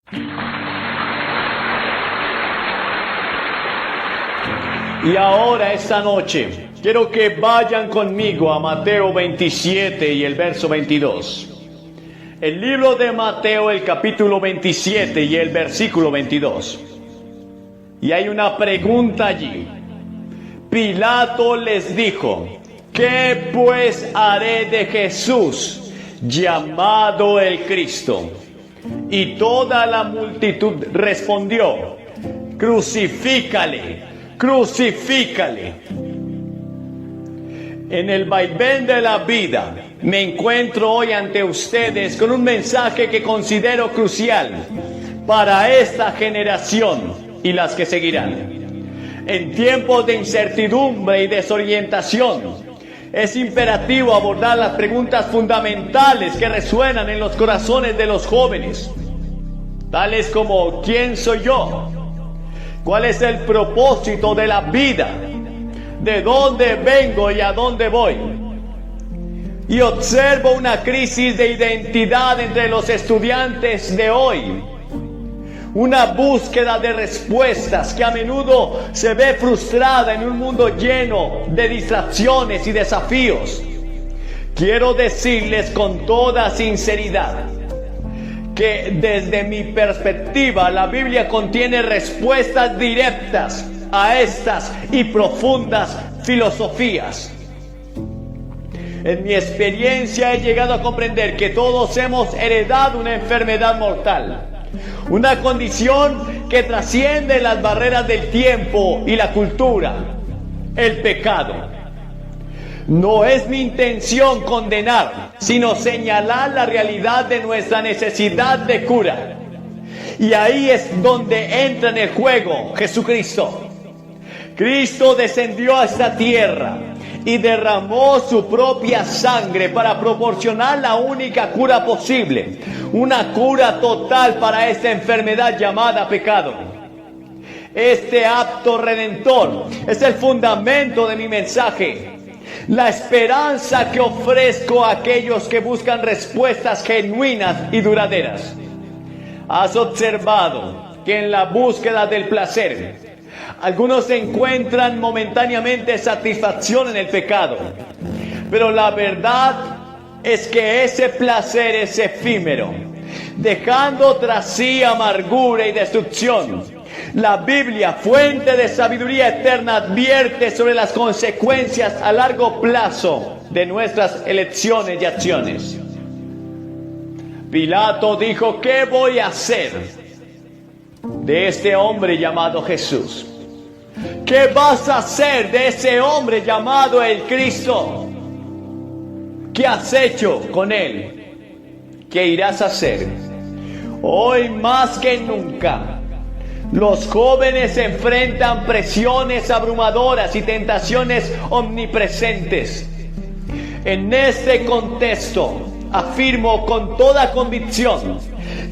Y ahora, esta noche, quiero que vayan conmigo a Mateo 27 y el verso 22. El libro de Mateo, el capítulo 27 y el versículo 22. Y hay una pregunta allí. Pilato les dijo: ¿qué pues haré de Jesús, llamado el Cristo? Y toda la multitud respondió: crucifícale, crucifícale. En el vaivén de la vida me encuentro hoy ante ustedes con un mensaje que considero crucial para esta generación y las que seguirán. En tiempos de incertidumbre y desorientación, es imperativo abordar las preguntas fundamentales que resuenan en los corazones de los jóvenes, tales como: ¿quién soy yo? ¿Cuál es el propósito de la vida? ¿De dónde vengo y a dónde voy? Y observo una crisis de identidad entre los estudiantes de hoy. Una búsqueda de respuestas que a menudo se ve frustrada en un mundo lleno de distracciones y desafíos. Quiero decirles con toda sinceridad que desde mi perspectiva la Biblia contiene respuestas directas a estas y profundas filosofías. En mi experiencia he llegado a comprender que todos hemos heredado una enfermedad mortal, una condición que trasciende las barreras del tiempo y la cultura: el pecado. No es mi intención condenar, sino señalar la realidad de nuestra necesidad de cura. Y ahí es donde entra en el juego Jesucristo. Cristo descendió a esta tierra y derramó su propia sangre para proporcionar la única cura posible, una cura total para esta enfermedad llamada pecado. Este acto redentor es el fundamento de mi mensaje, la esperanza que ofrezco a aquellos que buscan respuestas genuinas y duraderas. Has observado que en la búsqueda del placer, algunos encuentran momentáneamente satisfacción en el pecado, pero la verdad es que ese placer es efímero, dejando tras sí amargura y destrucción. La Biblia, fuente de sabiduría eterna, advierte sobre las consecuencias a largo plazo de nuestras elecciones y acciones. Pilato dijo: ¿qué voy a hacer de este hombre llamado Jesús? ¿Qué vas a hacer de ese hombre llamado el Cristo? ¿Qué has hecho con él? ¿Qué irás a hacer? Hoy más que nunca, los jóvenes enfrentan presiones abrumadoras y tentaciones omnipresentes. En este contexto, afirmo con toda convicción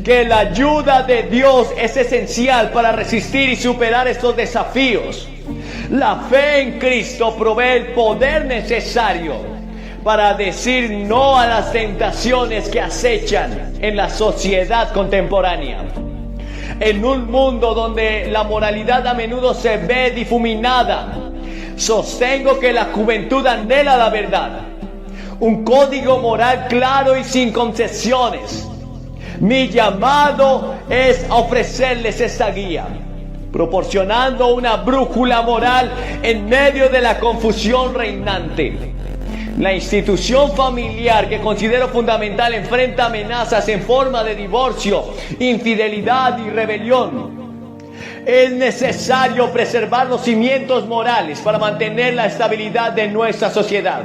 que la ayuda de Dios es esencial para resistir y superar estos desafíos. La fe en Cristo provee el poder necesario para decir no a las tentaciones que acechan en la sociedad contemporánea. En un mundo donde la moralidad a menudo se ve difuminada, sostengo que la juventud anhela la verdad, un código moral claro y sin concesiones. Mi llamado es ofrecerles esta guía, proporcionando una brújula moral en medio de la confusión reinante. La institución familiar, que considero fundamental, enfrenta amenazas en forma de divorcio, infidelidad y rebelión. Es necesario preservar los cimientos morales para mantener la estabilidad de nuestra sociedad.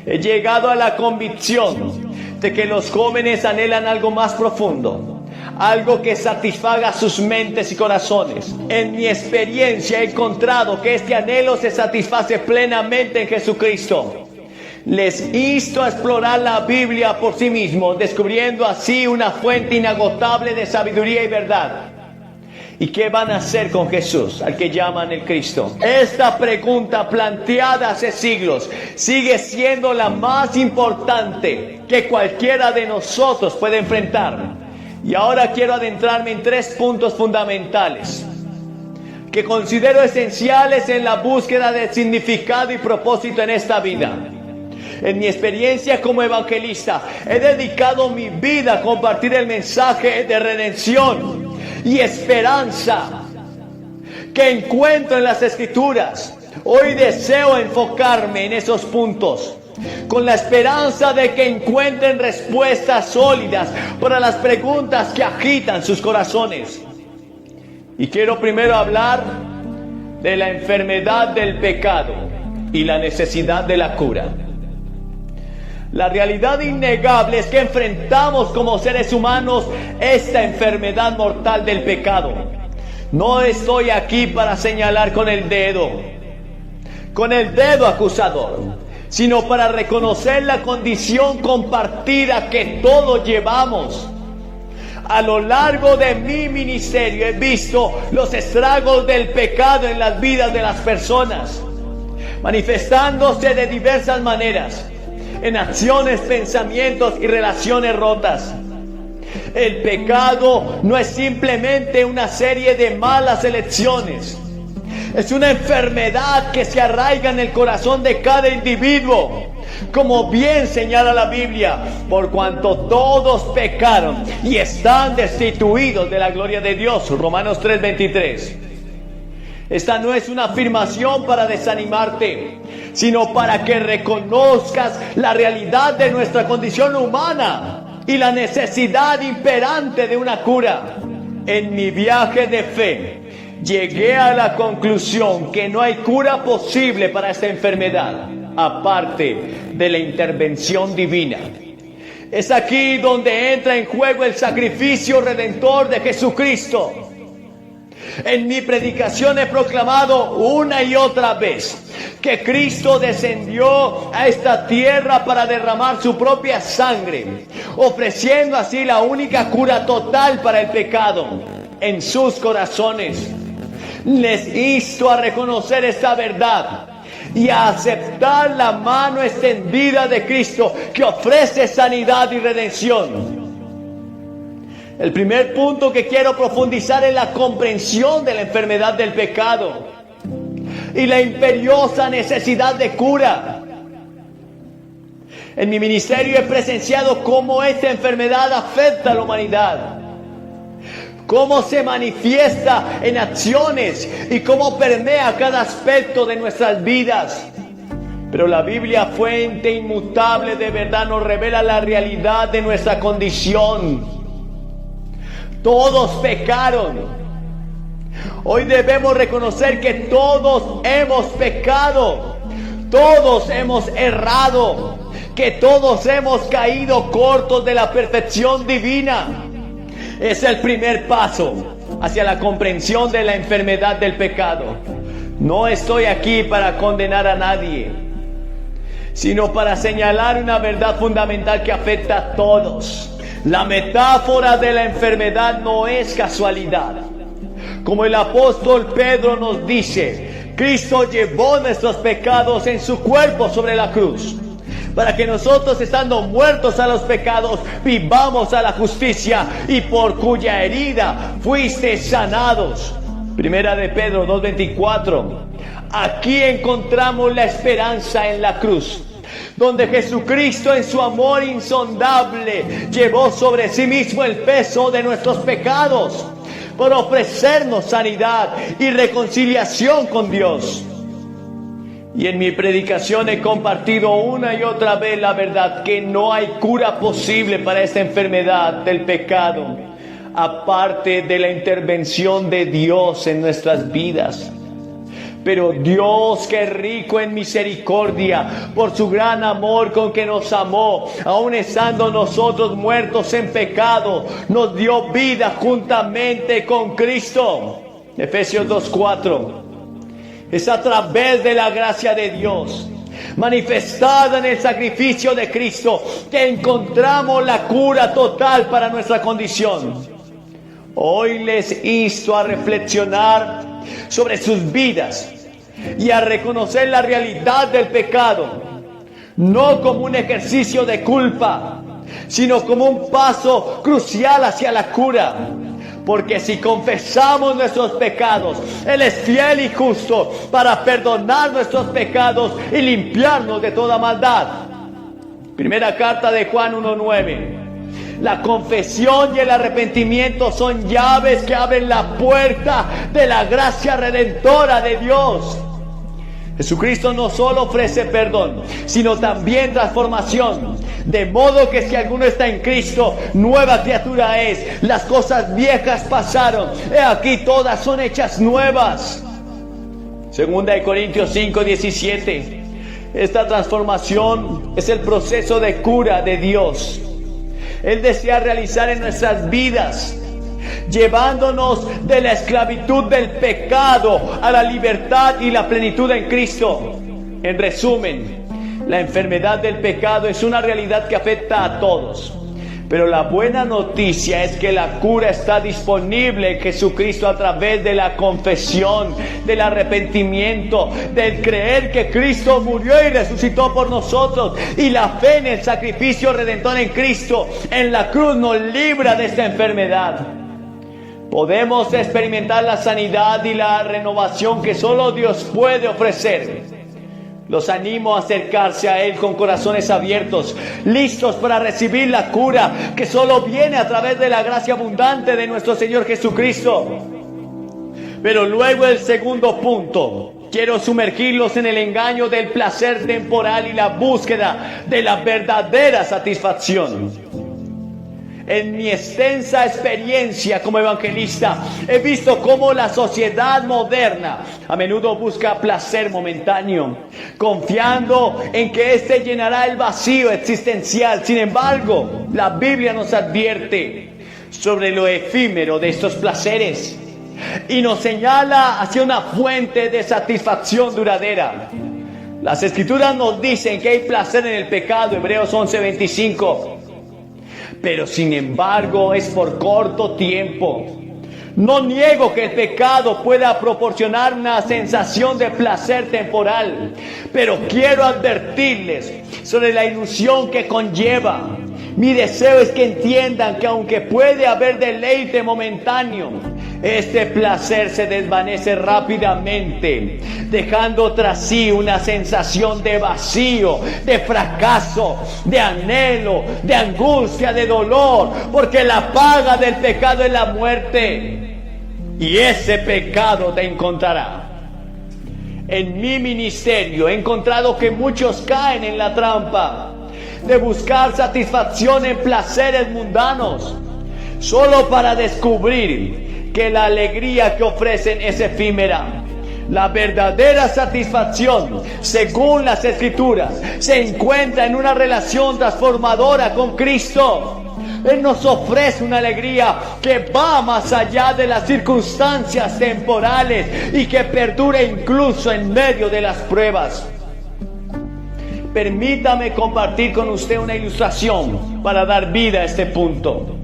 He llegado a la convicción de que los jóvenes anhelan algo más profundo, algo que satisfaga sus mentes y corazones. En mi experiencia he encontrado que este anhelo se satisface plenamente en Jesucristo. Les insto a explorar la Biblia por sí mismos, descubriendo así una fuente inagotable de sabiduría y verdad. ¿Y qué van a hacer con Jesús, al que llaman el Cristo? Esta pregunta, planteada hace siglos, sigue siendo la más importante que cualquiera de nosotros puede enfrentar. Y ahora quiero adentrarme en 3 puntos fundamentales que considero esenciales en la búsqueda de significado y propósito en esta vida. En mi experiencia como evangelista, he dedicado mi vida a compartir el mensaje de redención y esperanza que encuentro en las Escrituras. Hoy deseo enfocarme en esos puntos, con la esperanza de que encuentren respuestas sólidas para las preguntas que agitan sus corazones. Y quiero primero hablar de la enfermedad del pecado y la necesidad de la cura. La realidad innegable es que enfrentamos como seres humanos esta enfermedad mortal del pecado. No estoy aquí para señalar con el dedo acusador, sino para reconocer la condición compartida que todos llevamos. A lo largo de mi ministerio he visto los estragos del pecado en las vidas de las personas, manifestándose de diversas maneras, en acciones, pensamientos y relaciones rotas. El pecado no es simplemente una serie de malas elecciones. Es una enfermedad que se arraiga en el corazón de cada individuo, como bien señala la Biblia, por cuanto todos pecaron y están destituidos de la gloria de Dios. Romanos 3:23. Esta no es una afirmación para desanimarte, sino para que reconozcas la realidad de nuestra condición humana y la necesidad imperante de una cura. En mi viaje de fe, llegué a la conclusión que no hay cura posible para esta enfermedad, aparte de la intervención divina. Es aquí donde entra en juego el sacrificio redentor de Jesucristo. En mi predicación he proclamado una y otra vez que Cristo descendió a esta tierra para derramar su propia sangre, ofreciendo así la única cura total para el pecado en sus corazones. Les insto a reconocer esta verdad y a aceptar la mano extendida de Cristo que ofrece sanidad y redención. El primer punto que quiero profundizar es la comprensión de la enfermedad del pecado y la imperiosa necesidad de cura. En mi ministerio he presenciado cómo esta enfermedad afecta a la humanidad, cómo se manifiesta en acciones y cómo permea cada aspecto de nuestras vidas. Pero la Biblia, fuente inmutable de verdad, nos revela la realidad de nuestra condición. Todos pecaron. Hoy debemos reconocer que todos hemos pecado, todos hemos errado, que todos hemos caído cortos de la perfección divina. Es el primer paso hacia la comprensión de la enfermedad del pecado. No estoy aquí para condenar a nadie, sino para señalar una verdad fundamental que afecta a todos. La metáfora de la enfermedad no es casualidad. Como el apóstol Pedro nos dice, Cristo llevó nuestros pecados en su cuerpo sobre la cruz, para que nosotros, estando muertos a los pecados, vivamos a la justicia, y por cuya herida fuiste sanados. Primera de Pedro 2:24. Aquí encontramos la esperanza en la cruz, donde Jesucristo, en su amor insondable, llevó sobre sí mismo el peso de nuestros pecados por ofrecernos sanidad y reconciliación con Dios. Y en mi predicación he compartido una y otra vez la verdad que no hay cura posible para esta enfermedad del pecado, aparte de la intervención de Dios en nuestras vidas. Pero Dios, que es rico en misericordia, por su gran amor con que nos amó, aun estando nosotros muertos en pecado, nos dio vida juntamente con Cristo. Efesios 2:4. Es a través de la gracia de Dios, manifestada en el sacrificio de Cristo, que encontramos la cura total para nuestra condición. Hoy les insto a reflexionar sobre sus vidas y a reconocer la realidad del pecado, no como un ejercicio de culpa, sino como un paso crucial hacia la cura. Porque si confesamos nuestros pecados, Él es fiel y justo para perdonar nuestros pecados y limpiarnos de toda maldad. Primera carta de Juan 1:9. La confesión y el arrepentimiento son llaves que abren la puerta de la gracia redentora de Dios. Jesucristo no solo ofrece perdón, sino también transformación. De modo que si alguno está en Cristo, nueva criatura es. Las cosas viejas pasaron, he aquí todas son hechas nuevas. Segunda de Corintios 5:17. Esta transformación es el proceso de cura de Dios. Él desea realizar en nuestras vidas, llevándonos de la esclavitud del pecado a la libertad y la plenitud en Cristo. En resumen, la enfermedad del pecado es una realidad que afecta a todos. Pero la buena noticia es que la cura está disponible en Jesucristo a través de la confesión, del arrepentimiento, del creer que Cristo murió y resucitó por nosotros. Y la fe en el sacrificio redentor en Cristo, en la cruz, nos libra de esta enfermedad. Podemos experimentar la sanidad y la renovación que solo Dios puede ofrecer. Los animo a acercarse a Él con corazones abiertos, listos para recibir la cura que solo viene a través de la gracia abundante de nuestro Señor Jesucristo. Pero luego el segundo punto, quiero sumergirlos en el engaño del placer temporal y la búsqueda de la verdadera satisfacción. En mi extensa experiencia como evangelista, he visto cómo la sociedad moderna a menudo busca placer momentáneo, confiando en que éste llenará el vacío existencial. Sin embargo, la Biblia nos advierte sobre lo efímero de estos placeres y nos señala hacia una fuente de satisfacción duradera. Las Escrituras nos dicen que hay placer en el pecado, Hebreos 11:25. Pero sin embargo es por corto tiempo. No niego que el pecado pueda proporcionar una sensación de placer temporal, pero quiero advertirles sobre la ilusión que conlleva. Mi deseo es que entiendan que aunque puede haber deleite momentáneo, este placer se desvanece rápidamente, dejando tras sí una sensación de vacío, de fracaso, de anhelo, de angustia, de dolor, porque la paga del pecado es la muerte, y ese pecado te encontrará. En mi ministerio he encontrado que muchos caen en la trampa de buscar satisfacción en placeres mundanos, solo para descubrir que la alegría que ofrecen es efímera. La verdadera satisfacción, según las Escrituras, se encuentra en una relación transformadora con Cristo. Él nos ofrece una alegría que va más allá de las circunstancias temporales y que perdura incluso en medio de las pruebas. Permítame compartir con usted una ilustración para dar vida a este punto.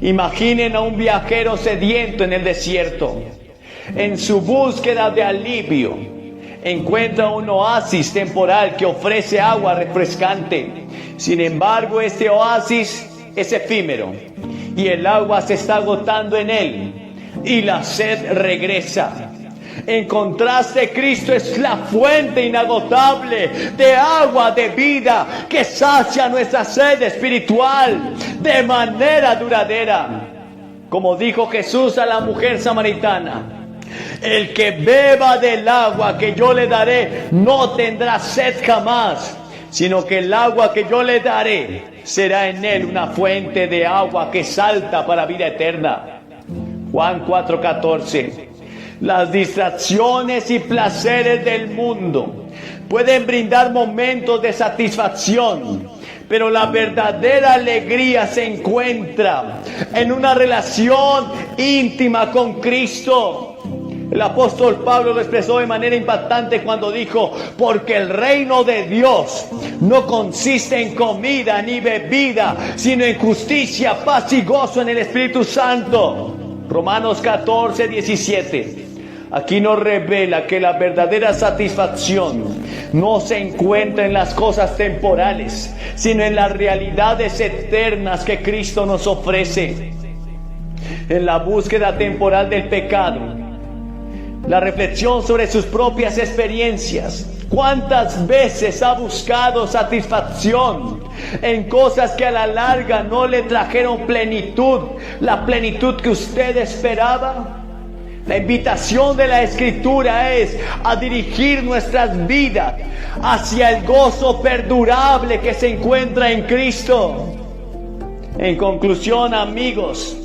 Imaginen a un viajero sediento en el desierto. En su búsqueda de alivio, encuentra un oasis temporal que ofrece agua refrescante. Sin embargo, este oasis es efímero y el agua se está agotando en él y la sed regresa. En contraste, Cristo es la fuente inagotable de agua de vida que sacia nuestra sed espiritual de manera duradera. Como dijo Jesús a la mujer samaritana: el que beba del agua que yo le daré no tendrá sed jamás, sino que el agua que yo le daré será en él una fuente de agua que salta para vida eterna. Juan 4:14. Las distracciones y placeres del mundo pueden brindar momentos de satisfacción, pero la verdadera alegría se encuentra en una relación íntima con Cristo. El apóstol Pablo lo expresó de manera impactante cuando dijo: porque el reino de Dios no consiste en comida ni bebida, sino en justicia, paz y gozo en el Espíritu Santo. Romanos 14:17. Aquí nos revela que la verdadera satisfacción no se encuentra en las cosas temporales, sino en las realidades eternas que Cristo nos ofrece. En la búsqueda temporal del pecado, la reflexión sobre sus propias experiencias. ¿Cuántas veces ha buscado satisfacción en cosas que a la larga no le trajeron plenitud, la plenitud que usted esperaba? La invitación de la Escritura es a dirigir nuestras vidas hacia el gozo perdurable que se encuentra en Cristo. En conclusión, amigos,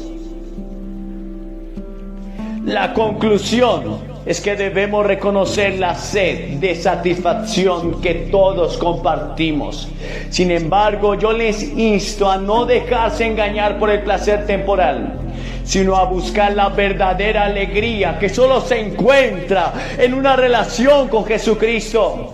la conclusión es que debemos reconocer la sed de satisfacción que todos compartimos. Sin embargo, yo les insto a no dejarse engañar por el placer temporal, sino a buscar la verdadera alegría que solo se encuentra en una relación con Jesucristo.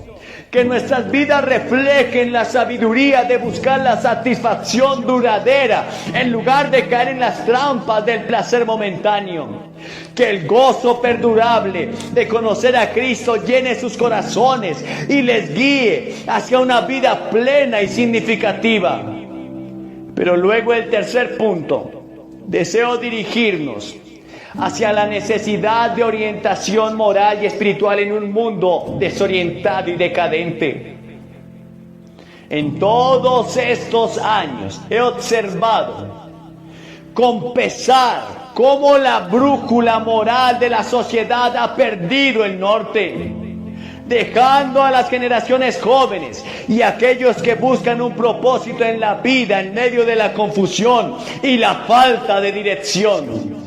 Que nuestras vidas reflejen la sabiduría de buscar la satisfacción duradera en lugar de caer en las trampas del placer momentáneo. Que el gozo perdurable de conocer a Cristo llene sus corazones y les guíe hacia una vida plena y significativa. Pero luego el tercer punto, deseo dirigirnos hacia la necesidad de orientación moral y espiritual en un mundo desorientado y decadente. En todos estos años he observado con pesar cómo la brújula moral de la sociedad ha perdido el norte, dejando a las generaciones jóvenes y aquellos que buscan un propósito en la vida en medio de la confusión y la falta de dirección.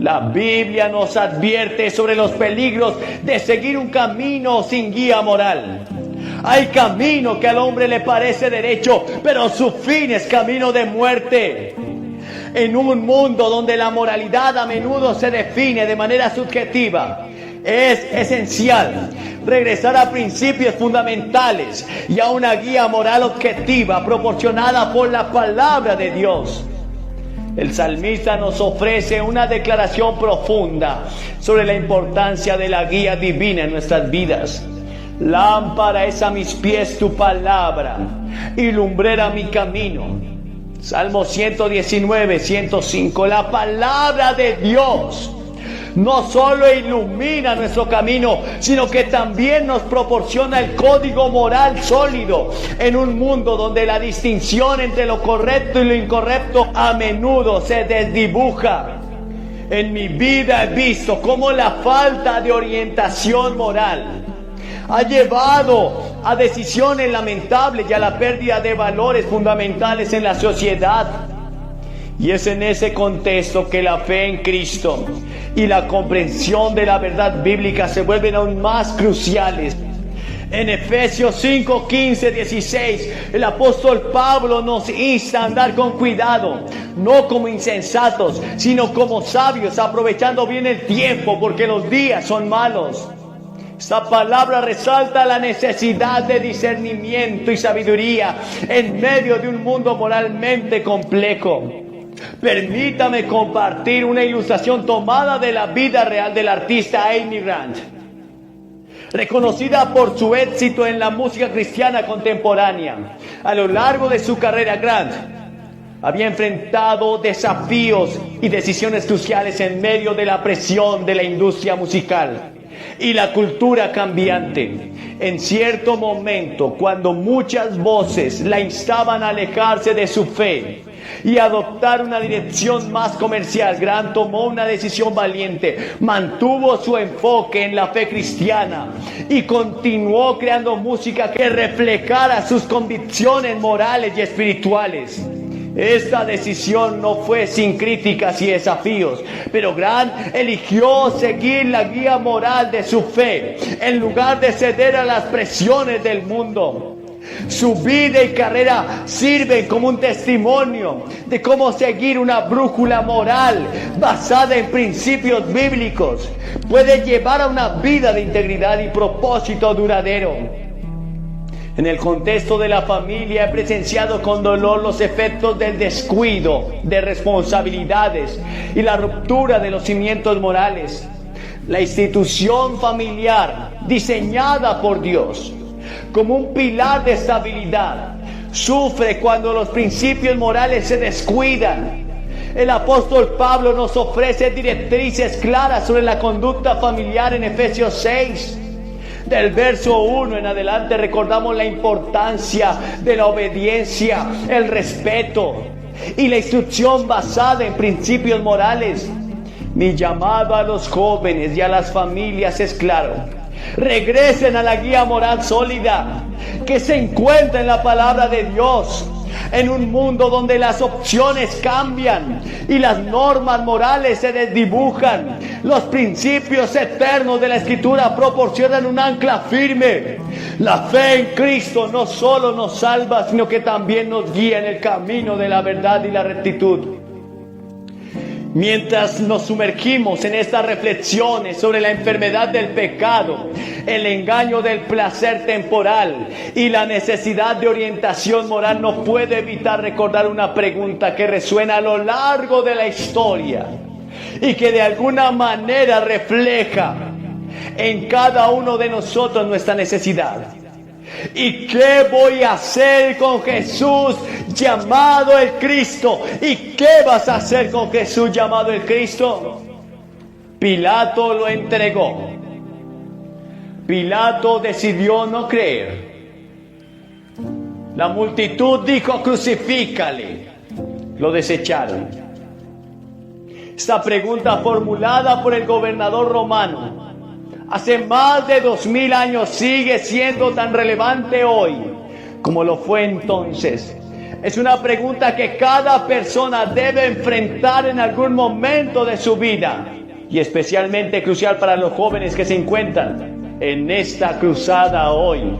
La Biblia nos advierte sobre los peligros de seguir un camino sin guía moral. Hay camino que al hombre le parece derecho, pero su fin es camino de muerte. En un mundo donde la moralidad a menudo se define de manera subjetiva, es esencial regresar a principios fundamentales y a una guía moral objetiva proporcionada por la palabra de Dios. El salmista nos ofrece una declaración profunda sobre la importancia de la guía divina en nuestras vidas. Lámpara es a mis pies tu palabra y lumbrera mi camino. Salmo 119, 105. La palabra de Dios no solo ilumina nuestro camino, sino que también nos proporciona el código moral sólido en un mundo donde la distinción entre lo correcto y lo incorrecto a menudo se desdibuja. En mi vida he visto cómo la falta de orientación moral ha llevado a decisiones lamentables y a la pérdida de valores fundamentales en la sociedad. Y es en ese contexto que la fe en Cristo y la comprensión de la verdad bíblica se vuelven aún más cruciales. En Efesios 5, 15, 16, el apóstol Pablo nos insta a andar con cuidado, no como insensatos, sino como sabios, aprovechando bien el tiempo, porque los días son malos. Esta palabra resalta la necesidad de discernimiento y sabiduría en medio de un mundo moralmente complejo. Permítame compartir una ilustración tomada de la vida real del artista Amy Grant. Reconocida por su éxito en la música cristiana contemporánea, a lo largo de su carrera, Grant había enfrentado desafíos y decisiones cruciales en medio de la presión de la industria musical y la cultura cambiante. En cierto momento, cuando muchas voces la instaban a alejarse de su fe y adoptar una dirección más comercial, Grant tomó una decisión valiente, mantuvo su enfoque en la fe cristiana y continuó creando música que reflejara sus convicciones morales y espirituales. Esta decisión no fue sin críticas y desafíos, pero Grant eligió seguir la guía moral de su fe en lugar de ceder a las presiones del mundo. Su vida y carrera sirven como un testimonio de cómo seguir una brújula moral basada en principios bíblicos puede llevar a una vida de integridad y propósito duradero. En el contexto de la familia he presenciado con dolor los efectos del descuido de responsabilidades y la ruptura de los cimientos morales. La institución familiar, diseñada por Dios como un pilar de estabilidad, sufre cuando los principios morales se descuidan. El apóstol Pablo nos ofrece directrices claras sobre la conducta familiar en Efesios 6. Del verso 1 en adelante recordamos la importancia de la obediencia, el respeto y la instrucción basada en principios morales. Mi llamado a los jóvenes y a las familias es claro: regresen a la guía moral sólida que se encuentra en la palabra de Dios. En un mundo donde las opciones cambian y las normas morales se desdibujan, los principios eternos de la Escritura proporcionan un ancla firme. La fe en Cristo no solo nos salva, sino que también nos guía en el camino de la verdad y la rectitud. Mientras nos sumergimos en estas reflexiones sobre la enfermedad del pecado, el engaño del placer temporal y la necesidad de orientación moral, no puedo evitar recordar una pregunta que resuena a lo largo de la historia y que de alguna manera refleja en cada uno de nosotros nuestra necesidad. ¿Y qué voy a hacer con Jesús llamado el Cristo? ¿Y qué vas a hacer con Jesús llamado el Cristo? Pilato lo entregó. Pilato decidió no creer. La multitud dijo: crucifícale. Lo desecharon. Esta pregunta formulada por el gobernador romano hace más de 2000 años sigue siendo tan relevante hoy como lo fue entonces. Es una pregunta que cada persona debe enfrentar en algún momento de su vida, y especialmente crucial para los jóvenes que se encuentran en esta cruzada hoy.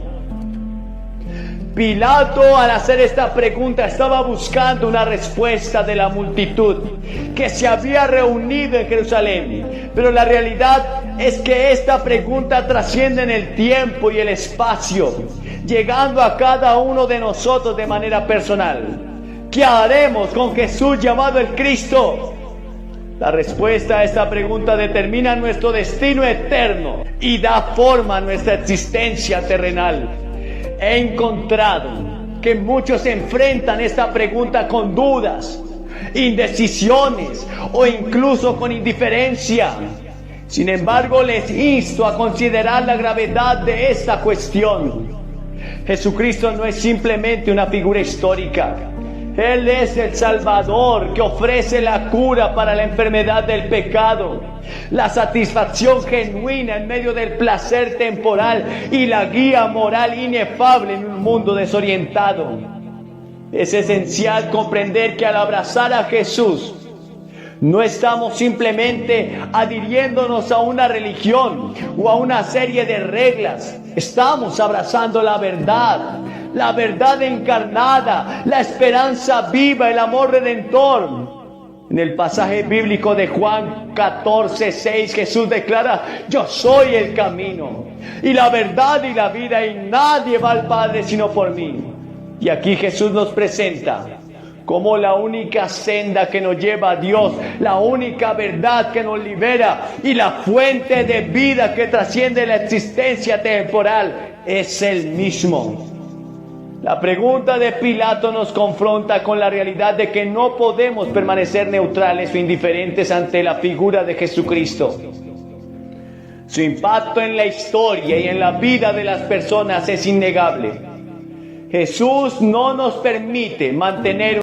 Pilato, al hacer esta pregunta, estaba buscando una respuesta de la multitud que se había reunido en Jerusalén. Pero la realidad es que esta pregunta trasciende en el tiempo y el espacio, llegando a cada uno de nosotros de manera personal. ¿Qué haremos con Jesús llamado el Cristo? La respuesta a esta pregunta determina nuestro destino eterno y da forma a nuestra existencia terrenal. He encontrado que muchos enfrentan esta pregunta con dudas, indecisiones o incluso con indiferencia. Sin embargo, les insto a considerar la gravedad de esta cuestión. Jesucristo no es simplemente una figura histórica. Él es el Salvador que ofrece la cura para la enfermedad del pecado, la satisfacción genuina en medio del placer temporal y la guía moral inefable en un mundo desorientado. Es esencial comprender que al abrazar a Jesús, no estamos simplemente adhiriéndonos a una religión o a una serie de reglas. Estamos abrazando la verdad encarnada, la esperanza viva, el amor redentor. En el pasaje bíblico de Juan 14:6, Jesús declara: yo soy el camino y la verdad y la vida, y nadie va al Padre sino por mí. Y aquí Jesús nos presenta como la única senda que nos lleva a Dios, la única verdad que nos libera y la fuente de vida que trasciende la existencia temporal es Él mismo. La pregunta de Pilato nos confronta con la realidad de que no podemos permanecer neutrales o indiferentes ante la figura de Jesucristo. Su impacto en la historia y en la vida de las personas es innegable. Jesús no nos permite mantener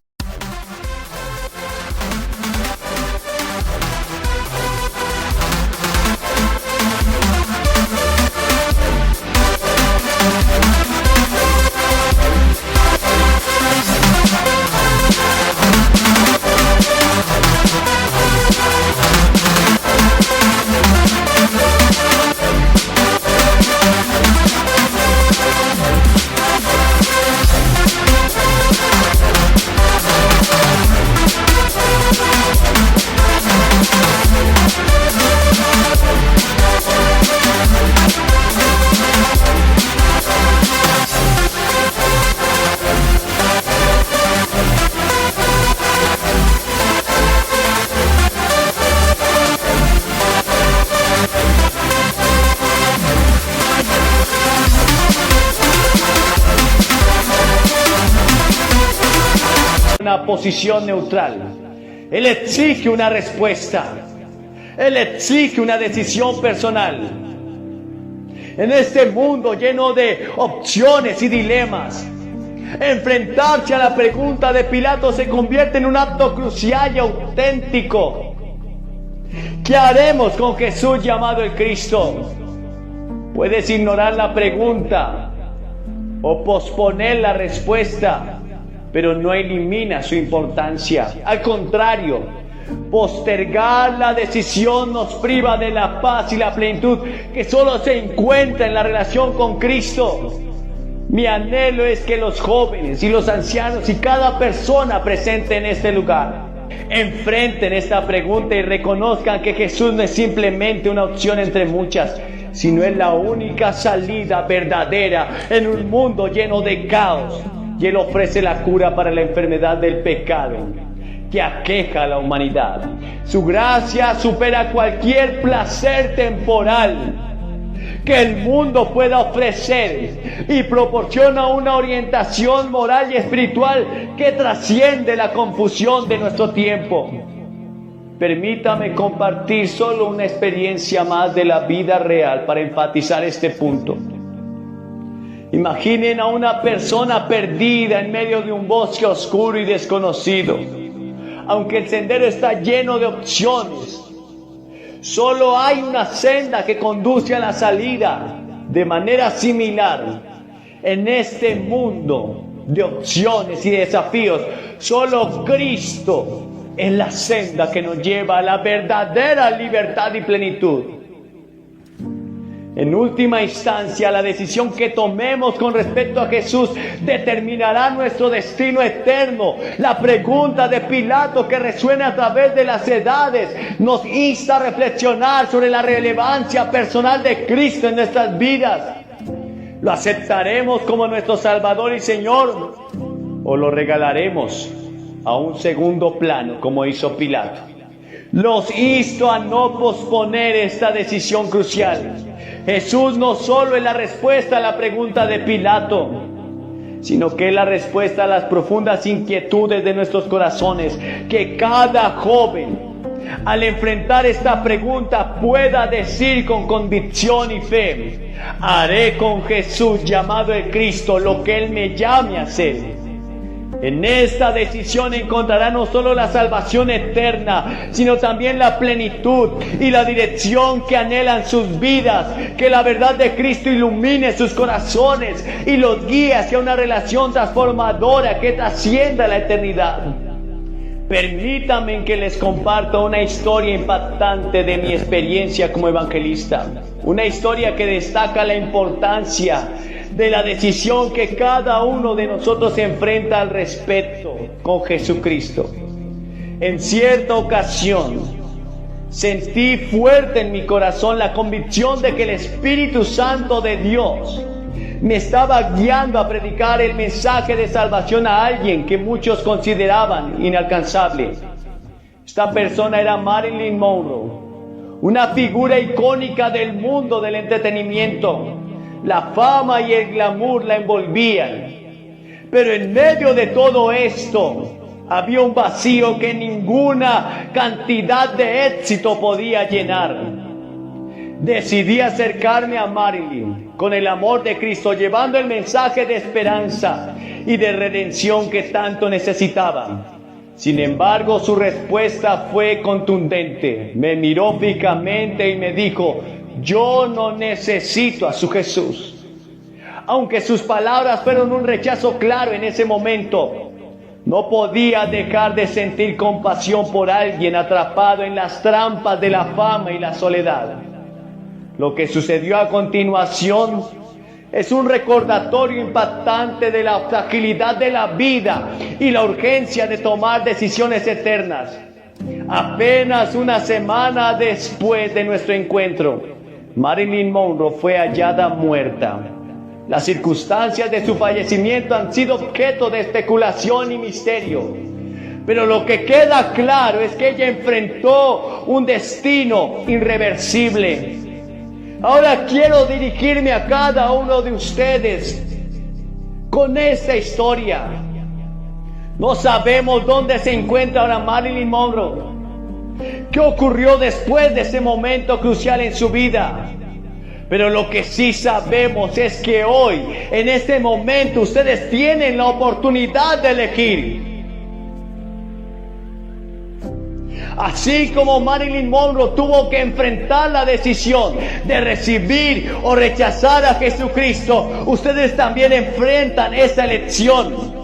posición neutral. Él exige una respuesta. Él exige una decisión personal. En este mundo lleno de opciones y dilemas, enfrentarse a la pregunta de Pilato se convierte en un acto crucial y auténtico. ¿Qué haremos con Jesús llamado el Cristo? Puedes ignorar la pregunta o posponer la respuesta, pero no elimina su importancia. Al contrario, postergar la decisión nos priva de la paz y la plenitud que solo se encuentra en la relación con Cristo. Mi anhelo es que los jóvenes y los ancianos y cada persona presente en este lugar enfrenten esta pregunta y reconozcan que Jesús no es simplemente una opción entre muchas, sino es la única salida verdadera en un mundo lleno de caos. Y Él ofrece la cura para la enfermedad del pecado que aqueja a la humanidad. Su gracia supera cualquier placer temporal que el mundo pueda ofrecer y proporciona una orientación moral y espiritual que trasciende la confusión de nuestro tiempo. Permítame compartir solo una experiencia más de la vida real para enfatizar este punto. Imaginen a una persona perdida en medio de un bosque oscuro y desconocido. Aunque el sendero está lleno de opciones, solo hay una senda que conduce a la salida. De manera similar, en este mundo de opciones y desafíos, solo Cristo es la senda que nos lleva a la verdadera libertad y plenitud. En última instancia, la decisión que tomemos con respecto a Jesús determinará nuestro destino eterno. La pregunta de Pilato, que resuena a través de las edades, nos insta a reflexionar sobre la relevancia personal de Cristo en nuestras vidas. ¿Lo aceptaremos como nuestro Salvador y Señor o lo regalaremos a un segundo plano como hizo Pilato? Los insto a no posponer esta decisión crucial. Jesús no solo es la respuesta a la pregunta de Pilato, sino que es la respuesta a las profundas inquietudes de nuestros corazones. Que cada joven, al enfrentar esta pregunta, pueda decir con convicción y fe: haré con Jesús llamado el Cristo lo que Él me llame a hacer. En esta decisión encontrará no solo la salvación eterna, sino también la plenitud y la dirección que anhelan sus vidas. Que la verdad de Cristo ilumine sus corazones y los guíe hacia una relación transformadora que trascienda la eternidad. Permítanme que les comparta una historia impactante de mi experiencia como evangelista. Una historia que destaca la importancia de la decisión que cada uno de nosotros enfrenta al respecto con Jesucristo. En cierta ocasión, sentí fuerte en mi corazón la convicción de que el Espíritu Santo de Dios me estaba guiando a predicar el mensaje de salvación a alguien que muchos consideraban inalcanzable. Esta persona era Marilyn Monroe, una figura icónica del mundo del entretenimiento. La fama y el glamour la envolvían, pero en medio de todo esto había un vacío que ninguna cantidad de éxito podía llenar. Decidí acercarme a Marilyn con el amor de Cristo, llevando el mensaje de esperanza y de redención que tanto necesitaba. Sin embargo, su respuesta fue contundente. Me miró fijamente y me dijo: yo no necesito a su Jesús. Aunque sus palabras fueron un rechazo claro en ese momento, no podía dejar de sentir compasión por alguien atrapado en las trampas de la fama y la soledad. Lo que sucedió a continuación es un recordatorio impactante de la fragilidad de la vida y la urgencia de tomar decisiones eternas. Apenas una semana después de nuestro encuentro, Marilyn Monroe fue hallada muerta. Las circunstancias de su fallecimiento han sido objeto de especulación y misterio. Pero lo que queda claro es que ella enfrentó un destino irreversible. Ahora quiero dirigirme a cada uno de ustedes con esta historia. No sabemos dónde se encuentra ahora Marilyn Monroe. ¿Qué ocurrió después de ese momento crucial en su vida? Pero lo que sí sabemos es que hoy, en este momento, ustedes tienen la oportunidad de elegir. Así como Marilyn Monroe tuvo que enfrentar la decisión de recibir o rechazar a Jesucristo, ustedes también enfrentan esa elección.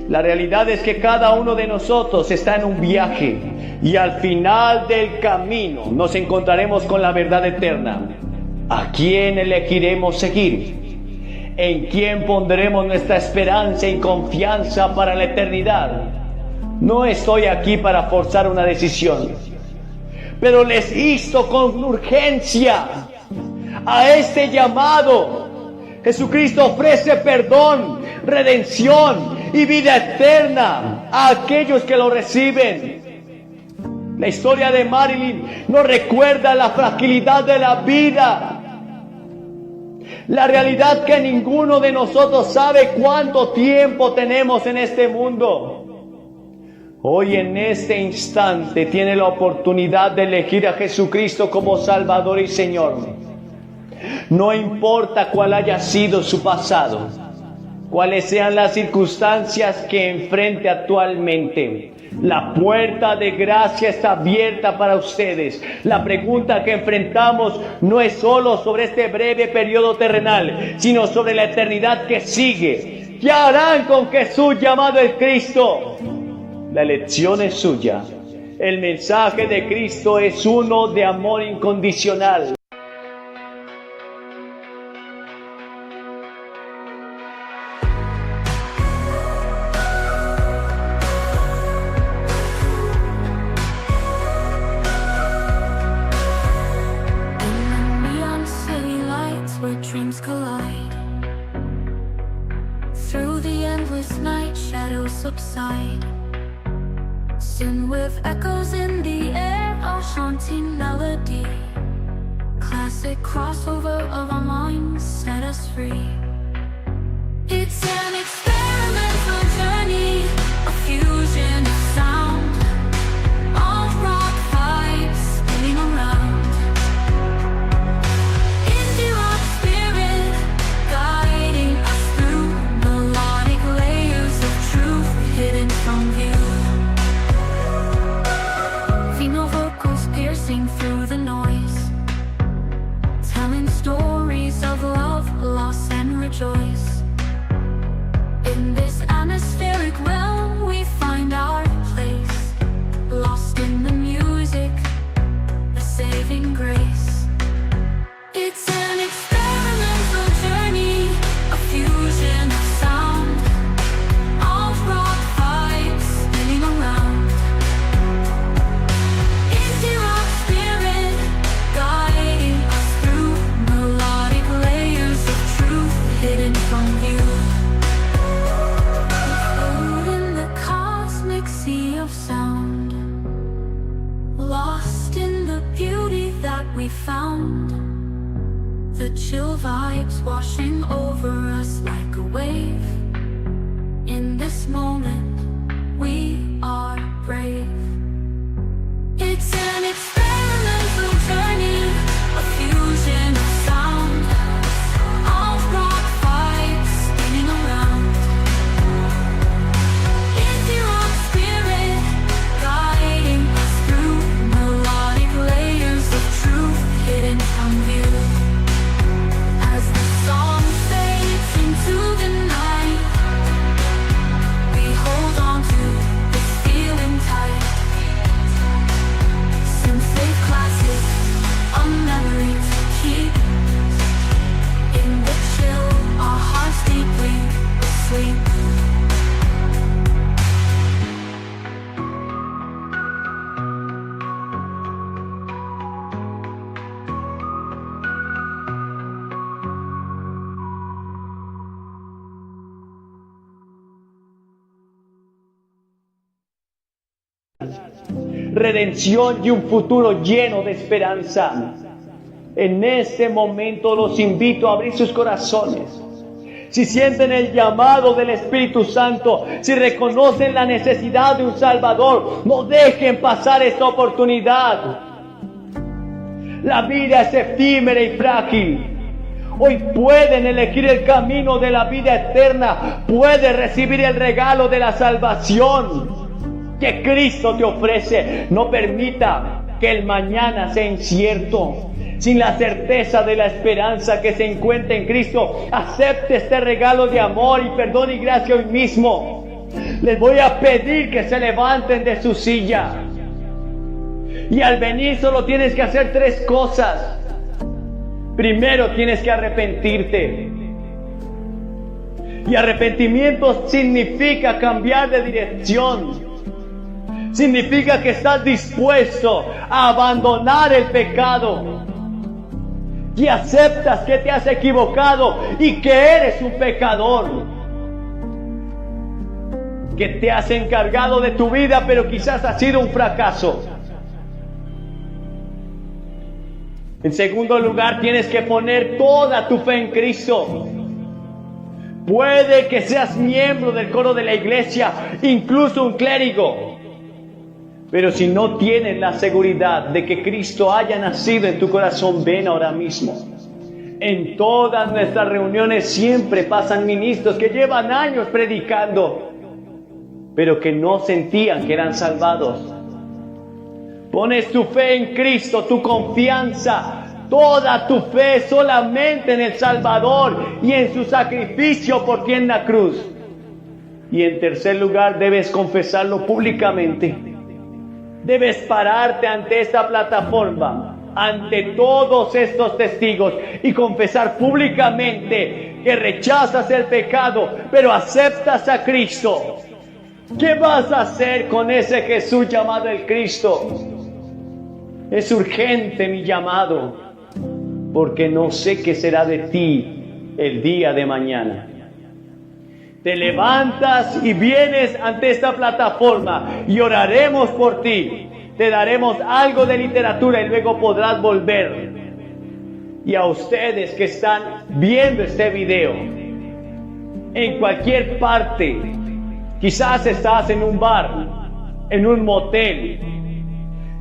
La realidad es que cada uno de nosotros está en un viaje y al final del camino nos encontraremos con la verdad eterna. ¿A quién elegiremos seguir? ¿En quién pondremos nuestra esperanza y confianza para la eternidad? No estoy aquí para forzar una decisión, pero les insto con urgencia a este llamado. Jesucristo ofrece perdón, redención y vida eterna a aquellos que lo reciben. La historia de Marilyn nos recuerda la fragilidad de la vida. La realidad que ninguno de nosotros sabe cuánto tiempo tenemos en este mundo. Hoy en este instante tiene la oportunidad de elegir a Jesucristo como Salvador y Señor. No importa cuál haya sido su pasado, cuáles sean las circunstancias que enfrente actualmente. La puerta de gracia está abierta para ustedes. La pregunta que enfrentamos no es solo sobre este breve periodo terrenal, sino sobre la eternidad que sigue. ¿Qué harán con Jesús llamado el Cristo? La elección es suya. El mensaje de Cristo es uno de amor incondicional. Dreams collide. Through the endless night, shadows subside. Soon with echoes in the air, a haunting melody. Classic crossover of our minds set us free. It's an experimental journey, a fusion of sound. All rock vibes spinning around. Through the noise, telling stories of love, loss and rejoice. In this atmospheric realm we find our place, lost in the music, a saving grace. It's an experimental journey, a fusion of sound. All rock vibes spinning around. Hidden from view, float in the cosmic sea of sound, lost in the beauty that we found. The chill vibes washing over us like a wave. In this moment, we are brave. It's an experimental journey, a fusion of sound. All rock vibes spinning around. Indie rock spirit guiding us through melodic layers of truth hidden from view. As the song fades into the night, we hold on to this feeling tight. Synth classic, a memory to keep. In the chill, our hearts deeply asleep. Redención y un futuro lleno de esperanza. En este momento los invito a abrir sus corazones si sienten el llamado del Espíritu Santo, si reconocen la necesidad de un Salvador, no dejen pasar esta oportunidad. La vida es efímera y frágil. Hoy pueden elegir el camino de la vida eterna, pueden recibir el regalo de la salvación que Cristo te ofrece. No permita que el mañana sea incierto. Sin la certeza de la esperanza que se encuentra en Cristo, acepte este regalo de amor y perdón y gracia hoy mismo. Les voy a pedir que se levanten de su silla. Y al venir solo tienes que hacer 3 cosas. Primero tienes que arrepentirte. Y arrepentimiento significa cambiar de dirección. Significa que estás dispuesto a abandonar el pecado. Y aceptas que te has equivocado y que eres un pecador. Que te has encargado de tu vida, pero quizás ha sido un fracaso. En segundo lugar, tienes que poner toda tu fe en Cristo. Puede que seas miembro del coro de la iglesia, incluso un clérigo. Pero si no tienes la seguridad de que Cristo haya nacido en tu corazón, ven ahora mismo. En todas nuestras reuniones siempre pasan ministros que llevan años predicando, pero que no sentían que eran salvados. Pones tu fe en Cristo, tu confianza, toda tu fe solamente en el Salvador y en su sacrificio por ti en la cruz. Y en tercer lugar, debes confesarlo públicamente. Debes pararte ante esta plataforma, ante todos estos testigos y confesar públicamente que rechazas el pecado, pero aceptas a Cristo. ¿Qué vas a hacer con ese Jesús llamado el Cristo? Es urgente mi llamado, porque no sé qué será de ti el día de mañana. Te levantas y vienes ante esta plataforma y oraremos por ti. Te daremos algo de literatura y luego podrás volver. Y a ustedes que están viendo este video, en cualquier parte, quizás estás en un bar, en un motel,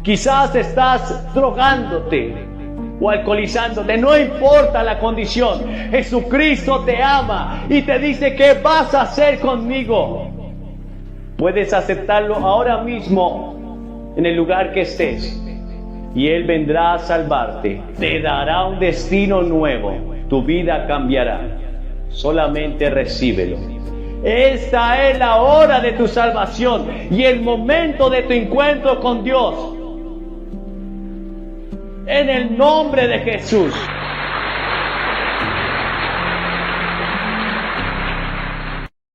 quizás estás drogándote o alcoholizándote, no importa la condición, Jesucristo te ama y te dice: ¿qué vas a hacer conmigo? Puedes aceptarlo ahora mismo en el lugar que estés y Él vendrá a salvarte, te dará un destino nuevo, tu vida cambiará. Solamente recíbelo. Esta es la hora de tu salvación y el momento de tu encuentro con Dios. En el nombre de Jesús.